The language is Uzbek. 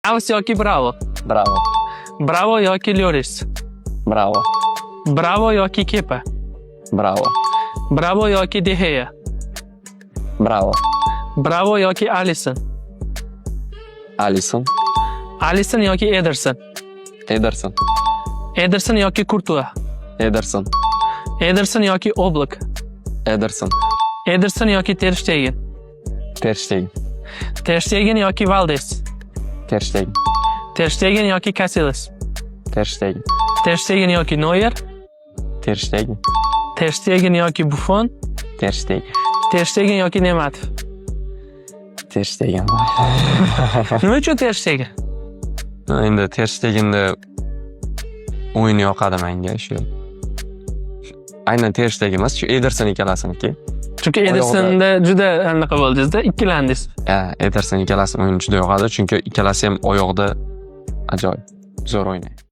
Alex yoki Bravo. Bravo. Bravo yoki Lloris. Bravo. Bravo yoki Kepa. Bravo. Bravo yoki De Gea. Bravo. Bravo yoki Alisson. Alisson. Alisson yoki Ederson. Ederson. Ederson yoki Courtois. Ederson. Ederson yoki Oblak. Ederson. Ederson yoki Ter Stegen. Ter Stegen. Ter Stegen yoki Valdes. Ter Stegen. Ter Stegen yoki Casillas. Ter Stegen. Ter Stegen yoki Neuer. Ter Stegen. Ter Stegen yoki Buffon. Ter Stegen. Ter Stegen yoki Nemat. Ter Stegen. Nima uchun Ter Stegen? Endi Ter Stegen'da o'yini yoqadi menga shu. Aynan Ter Stegen emas, shu Ederson ikkalasiniki. Chunki Edersonda juda anaqa bo'ldingiz-da, ikkilandingiz. Ederson ikkalasi o'yini juda yoqadi, chunki ikkalasi ham oyoqda ajoyib zo'r o'ynaydi.